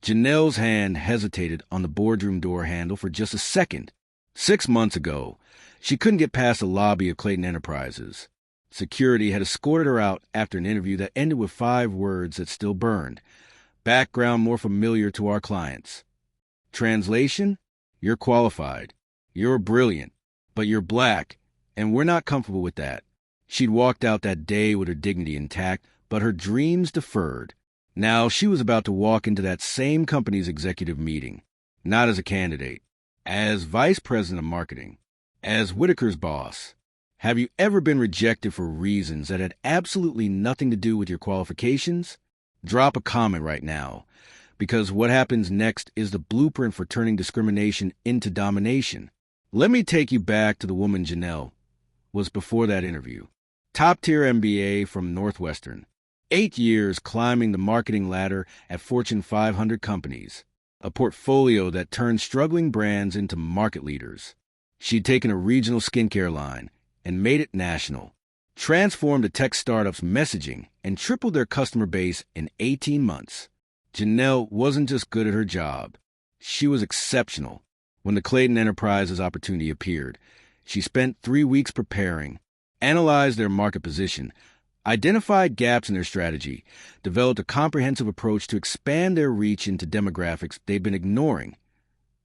Janelle's hand hesitated on the boardroom door handle for just a second. 6 months ago, she couldn't get past the lobby of Clayton Enterprises. Security had escorted her out after an interview that ended with 5 words that still burned. Background more familiar to our clients. Translation? You're qualified. You're brilliant. But you're black, and we're not comfortable with that. She'd walked out that day with her dignity intact, but her dreams deferred. Now she was about to walk into that same company's executive meeting, not as a candidate, as vice president of marketing, as Whitaker's boss. Have you ever been rejected for reasons that had absolutely nothing to do with your qualifications? Drop a comment right now, because what happens next is the blueprint for turning discrimination into domination. Let me take you back to the woman Janelle was before that interview. Top-tier MBA from Northwestern. 8 years climbing the marketing ladder at Fortune 500 companies. A portfolio that turned struggling brands into market leaders. She'd taken a regional skincare line and made it national. Transformed a tech startup's messaging and tripled their customer base in 18 months. Janelle wasn't just good at her job. She was exceptional. When the Clayton Enterprises opportunity appeared, she spent 3 weeks preparing, analyzed their market position, identified gaps in their strategy, developed a comprehensive approach to expand their reach into demographics they'd been ignoring.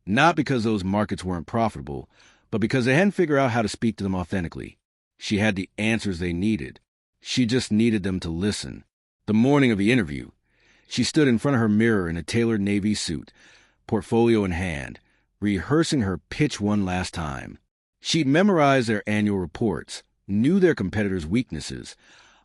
Not because those markets weren't profitable, but because they hadn't figured out how to speak to them authentically. She had the answers they needed. She just needed them to listen. The morning of the interview, she stood in front of her mirror in a tailored navy suit, portfolio in hand, rehearsing her pitch one last time. She'd memorized their annual reports, knew their competitors' weaknesses,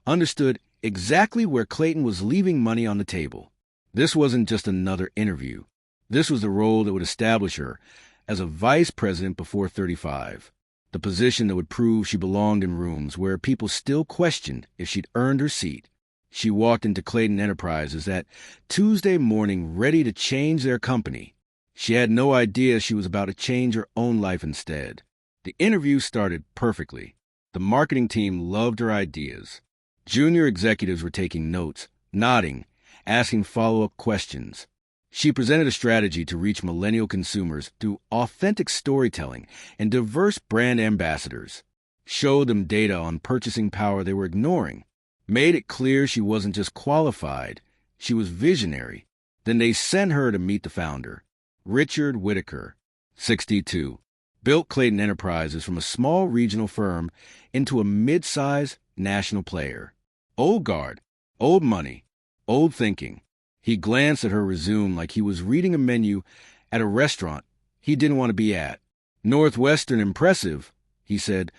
understood exactly where Clayton was leaving money on the table. This wasn't just another interview. This was the role that would establish her as a vice president before 35, the position that would prove she belonged in rooms where people still questioned if she'd earned her seat. She walked into Clayton Enterprises that Tuesday morning ready to change their company. She had no idea she was about to change her own life instead. The interview started perfectly. The marketing team loved her ideas. Junior executives were taking notes, nodding, asking follow-up questions. She presented a strategy to reach millennial consumers through authentic storytelling and diverse brand ambassadors. Showed them data on purchasing power they were ignoring. Made it clear she wasn't just qualified, she was visionary. Then they sent her to meet the founder, Richard Whitaker, 62. Built Clayton Enterprises from a small regional firm into a mid-size national player. Old guard, old money, old thinking. He glanced at her resume like he was reading a menu at a restaurant he didn't want to be at. Northwestern impressive, he said,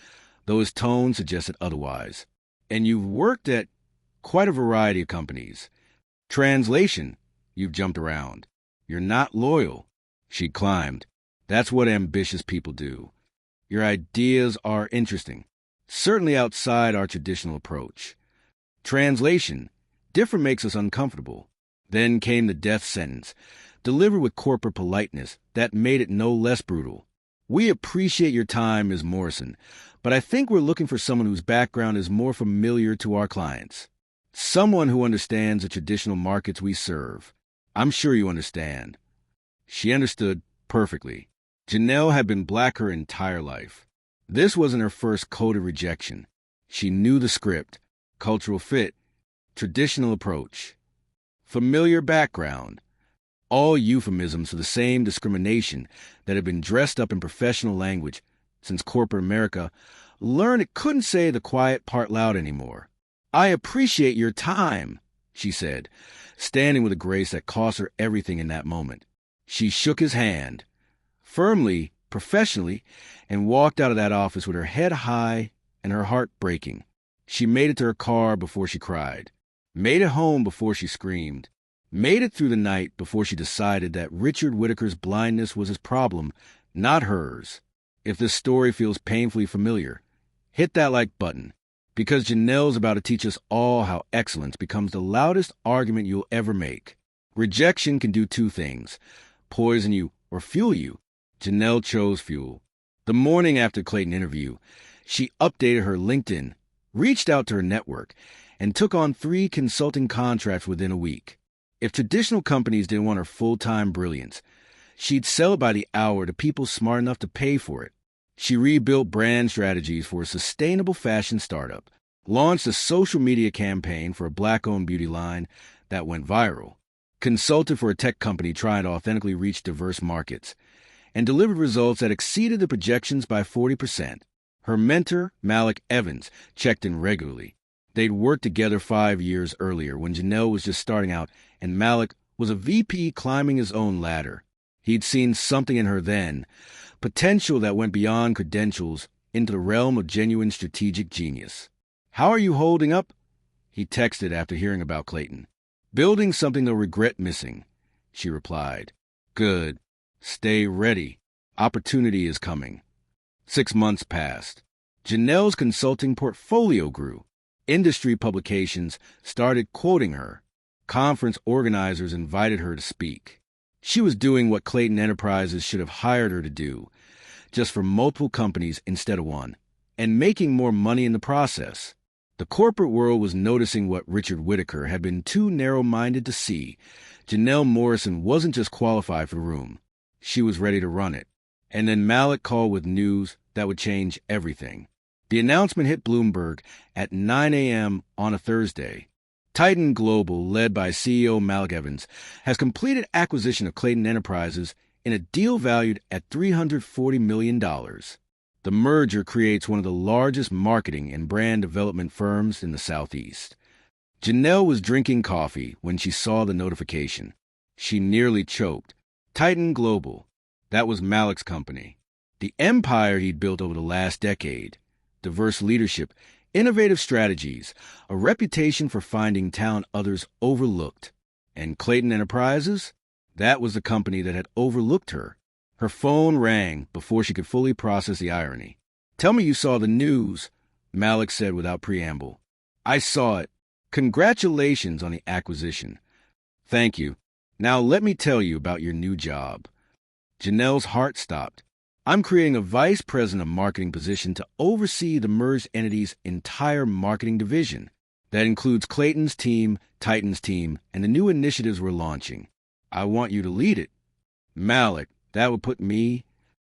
though his tone suggested otherwise. And you've worked at quite a variety of companies. Translation, you've jumped around. You're not loyal. She climbed. That's what ambitious people do. Your ideas are interesting, certainly outside our traditional approach. Translation, different makes us uncomfortable. Then came the death sentence, delivered with corporate politeness that made it no less brutal. We appreciate your time, Ms. Morrison, but I think we're looking for someone whose background is more familiar to our clients. Someone who understands the traditional markets we serve. I'm sure you understand. She understood perfectly. Janelle had been black her entire life. This wasn't her first coded rejection. She knew the script, cultural fit, traditional approach, familiar background, all euphemisms for the same discrimination that had been dressed up in professional language since corporate America learned it couldn't say the quiet part loud anymore. I appreciate your time, she said, standing with a grace that cost her everything in that moment. She shook his hand, firmly, professionally, and walked out of that office with her head high and her heart breaking. She made it to her car before she cried, made it home before she screamed, made it through the night before she decided that Richard Whitaker's blindness was his problem, not hers. If this story feels painfully familiar, hit that like button, because Janelle's about to teach us all how excellence becomes the loudest argument you'll ever make. Rejection can do two things, poison you or fuel you. Janelle chose fuel. The morning after Clayton interview, she updated her LinkedIn, reached out to her network, and took on 3 consulting contracts within a week. If traditional companies didn't want her full-time brilliance, she'd sell it by the hour to people smart enough to pay for it. She rebuilt brand strategies for a sustainable fashion startup, launched a social media campaign for a Black-owned beauty line that went viral, consulted for a tech company trying to authentically reach diverse markets, and delivered results that exceeded the projections by 40%. Her mentor, Malik Evans, checked in regularly. They'd worked together 5 years earlier when Janelle was just starting out and Malik was a VP climbing his own ladder. He'd seen something in her then, potential that went beyond credentials into the realm of genuine strategic genius. "How are you holding up?" he texted after hearing about Clayton. "Building something they'll regret missing," she replied. "Good. Stay ready. Opportunity is coming." 6 months passed. Janelle's consulting portfolio grew. Industry publications started quoting her. Conference organizers invited her to speak. She was doing what Clayton Enterprises should have hired her to do, just for multiple companies instead of one, and making more money in the process. The corporate world was noticing what Richard Whitaker had been too narrow-minded to see. Janelle Morrison wasn't just qualified for the room. She was ready to run it. And then Malik called with news that would change everything. The announcement hit Bloomberg at 9 a.m. on a Thursday. Titan Global, led by CEO Malik Evans, has completed acquisition of Clayton Enterprises in a deal valued at $340 million. The merger creates one of the largest marketing and brand development firms in the Southeast. Janelle was drinking coffee when she saw the notification. She nearly choked. Titan Global, that was Malik's company. The empire he'd built over the last decade. Diverse leadership, innovative strategies, a reputation for finding talent others overlooked. And Clayton Enterprises? That was the company that had overlooked her. Her phone rang before she could fully process the irony. "Tell me you saw the news," Malik said without preamble. "I saw it. Congratulations on the acquisition." "Thank you. Now let me tell you about your new job." Janelle's heart stopped. "I'm creating a vice president of marketing position to oversee the merged entity's entire marketing division. That includes Clayton's team, Titan's team, and the new initiatives we're launching. I want you to lead it." "Malik, that would put me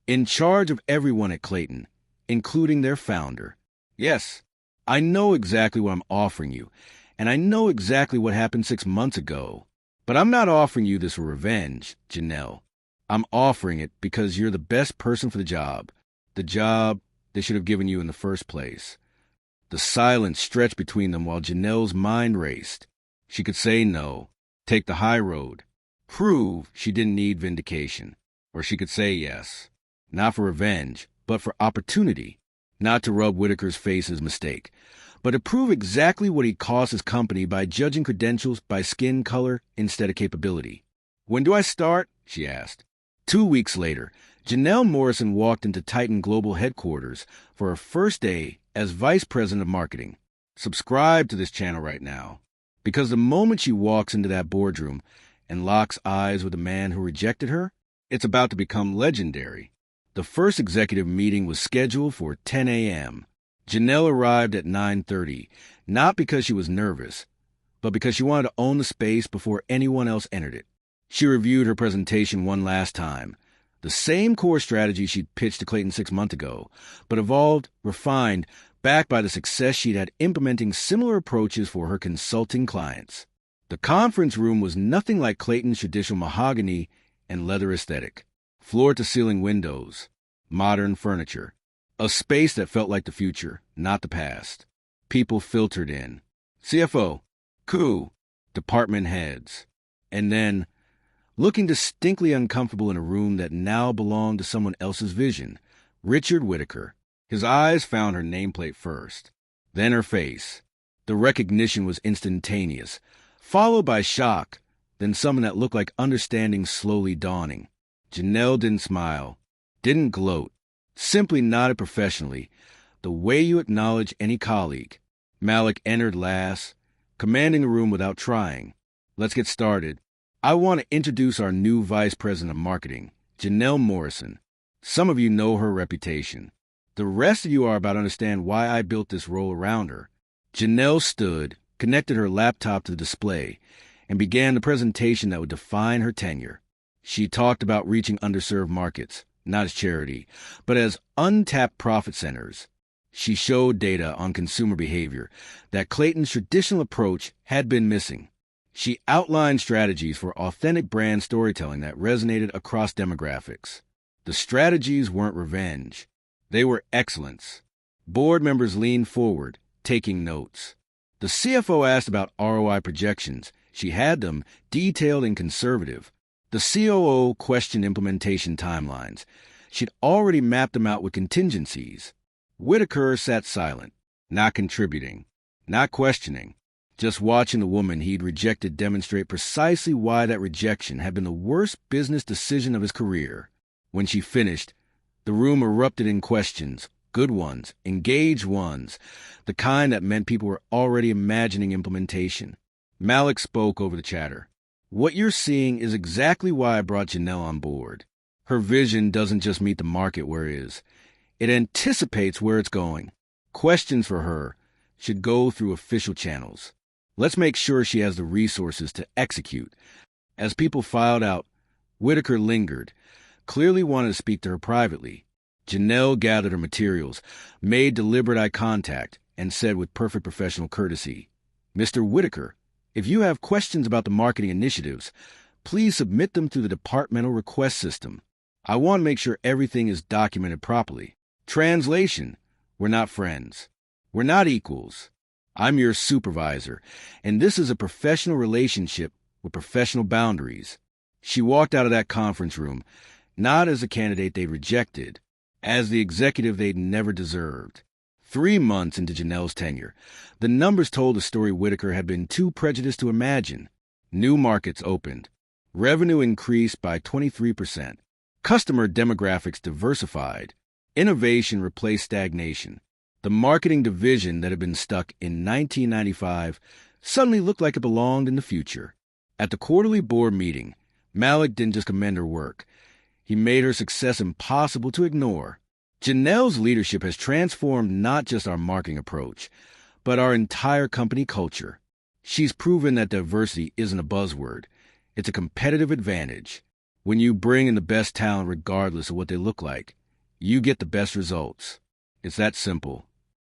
in charge of everyone at Clayton, including their founder." "Yes, I know exactly what I'm offering you, and I know exactly what happened 6 months ago. But I'm not offering you this for revenge, Janelle. I'm offering it because you're the best person for the job they should have given you in the first place." The silence stretched between them while Janelle's mind raced. She could say no, take the high road, prove she didn't need vindication. Or she could say yes, not for revenge, but for opportunity, not to rub Whitaker's face as mistake, but to prove exactly what he cost his company by judging credentials by skin color instead of capability. "When do I start?" she asked. 2 weeks later, Janelle Morrison walked into Titan Global headquarters for her first day as Vice President of Marketing. Subscribe to this channel right now, because the moment she walks into that boardroom and locks eyes with the man who rejected her, it's about to become legendary. The first executive meeting was scheduled for 10 a.m. Janelle arrived at 9:30, not because she was nervous, but because she wanted to own the space before anyone else entered it. She reviewed her presentation one last time, the same core strategy she'd pitched to Clayton 6 months ago, but evolved, refined, backed by the success she'd had implementing similar approaches for her consulting clients. The conference room was nothing like Clayton's traditional mahogany and leather aesthetic. Floor-to-ceiling windows, modern furniture, a space that felt like the future, not the past. People filtered in. CFO, coup, department heads. And then, looking distinctly uncomfortable in a room that now belonged to someone else's vision, Richard Whitaker. His eyes found her nameplate first, then her face. The recognition was instantaneous, followed by shock, then something that looked like understanding slowly dawning. Janelle didn't smile, didn't gloat, simply nodded professionally, the way you acknowledge any colleague. Malik entered last, commanding the room without trying. "Let's get started. I want to introduce our new Vice President of Marketing, Janelle Morrison. Some of you know her reputation. The rest of you are about to understand why I built this role around her." Janelle stood, connected her laptop to the display, and began the presentation that would define her tenure. She talked about reaching underserved markets, not as charity, but as untapped profit centers. She showed data on consumer behavior that Clayton's traditional approach had been missing. She outlined strategies for authentic brand storytelling that resonated across demographics. The strategies weren't revenge. They were excellence. Board members leaned forward, taking notes. The CFO asked about ROI projections. She had them detailed and conservative. The COO questioned implementation timelines. She'd already mapped them out with contingencies. Whitaker sat silent, not contributing, not questioning, just watching the woman he'd rejected demonstrate precisely why that rejection had been the worst business decision of his career. When she finished, the room erupted in questions, good ones, engaged ones, the kind that meant people were already imagining implementation. Malik spoke over the chatter. What you're seeing is exactly why I brought Janelle on board. Her vision doesn't just meet the market where it is. It anticipates where it's going. Questions for her should go through official channels. Let's make sure she has the resources to execute. As people filed out, Whitaker lingered, clearly wanted to speak to her privately. Janelle gathered her materials, made deliberate eye contact, and said with perfect professional courtesy, "Mr. Whitaker, if you have questions about the marketing initiatives, please submit them through the departmental request system. I want to make sure everything is documented properly. Translation, we're not friends. We're not equals. I'm your supervisor, and this is a professional relationship with professional boundaries." She walked out of that conference room, not as a candidate they'd rejected, as the executive they'd never deserved. 3 months into Janelle's tenure, the numbers told a story Whitaker had been too prejudiced to imagine. New markets opened. Revenue increased by 23%. Customer demographics diversified. Innovation replaced stagnation. The marketing division that had been stuck in 1995 suddenly looked like it belonged in the future. At the quarterly board meeting, Malik didn't just commend her work. He made her success impossible to ignore. Janelle's leadership has transformed not just our marketing approach, but our entire company culture. She's proven that diversity isn't a buzzword. It's a competitive advantage. When you bring in the best talent regardless of what they look like, you get the best results. It's that simple.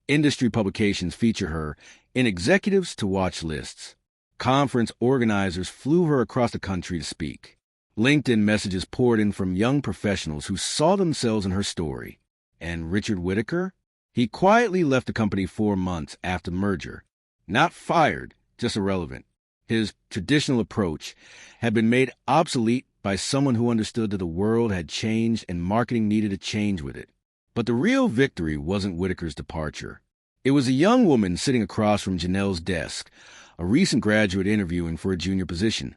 Industry publications feature her in executives to watch lists. Conference organizers flew her across the country to speak. LinkedIn messages poured in from young professionals who saw themselves in her story. And Richard Whitaker? He quietly left the company 4 months after the merger. Not fired, just irrelevant. His traditional approach had been made obsolete by someone who understood that the world had changed and marketing needed to change with it. But the real victory wasn't Whitaker's departure. It was a young woman sitting across from Janelle's desk, a recent graduate interviewing for a junior position,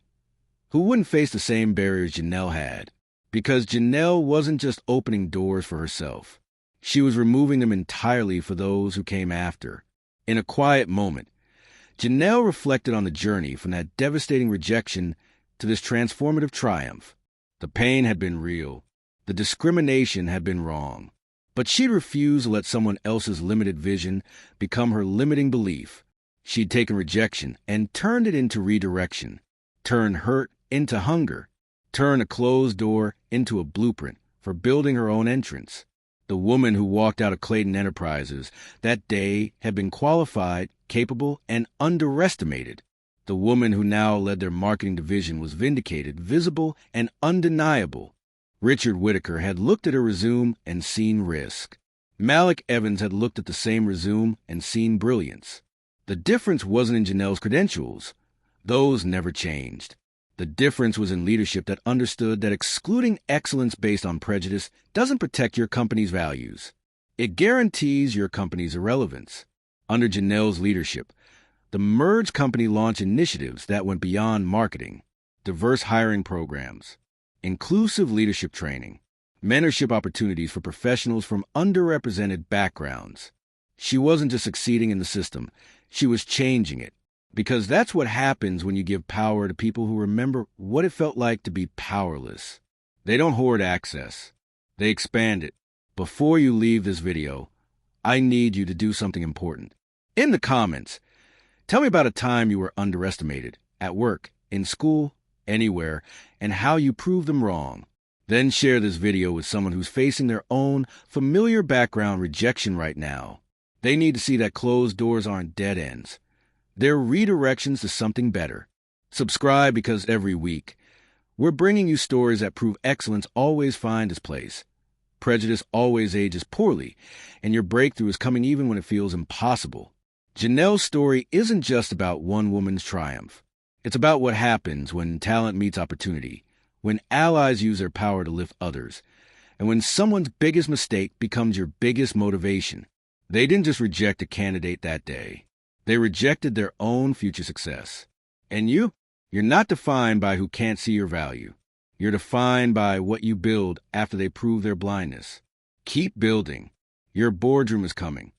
who wouldn't face the same barriers Janelle had, because Janelle wasn't just opening doors for herself. She was removing them entirely for those who came after. In a quiet moment, Janelle reflected on the journey from that devastating rejection to this transformative triumph. The pain had been real. The discrimination had been wrong. But she'd refused to let someone else's limited vision become her limiting belief. She'd taken rejection and turned it into redirection, turned hurt into hunger, turned a closed door into a blueprint for building her own entrance. The woman who walked out of Clayton Enterprises that day had been qualified, capable, and underestimated. The woman who now led their marketing division was vindicated, visible, and undeniable. Richard Whitaker had looked at her resume and seen risk. Malik Evans had looked at the same resume and seen brilliance. The difference wasn't in Janelle's credentials. Those never changed. The difference was in leadership that understood that excluding excellence based on prejudice doesn't protect your company's values. It guarantees your company's irrelevance. Under Janelle's leadership, the merged company launched initiatives that went beyond marketing: diverse hiring programs, inclusive leadership training, mentorship opportunities for professionals from underrepresented backgrounds. She wasn't just succeeding in the system, she was changing it. Because that's what happens when you give power to people who remember what it felt like to be powerless. They don't hoard access. They expand it. Before you leave this video, I need you to do something important. In the comments, tell me about a time you were underestimated, at work, in school, anywhere, and how you prove them wrong. Then share this video with someone who's facing their own familiar background rejection right now. They need to see that closed doors aren't dead ends. They're redirections to something better. Subscribe because every week, we're bringing you stories that prove excellence always finds its place. Prejudice always ages poorly, and your breakthrough is coming even when it feels impossible. Janelle's story isn't just about one woman's triumph. It's about what happens when talent meets opportunity, when allies use their power to lift others, and when someone's biggest mistake becomes your biggest motivation. They didn't just reject a candidate that day. They rejected their own future success. And you're not defined by who can't see your value. You're defined by what you build after they prove their blindness. Keep building. Your boardroom is coming.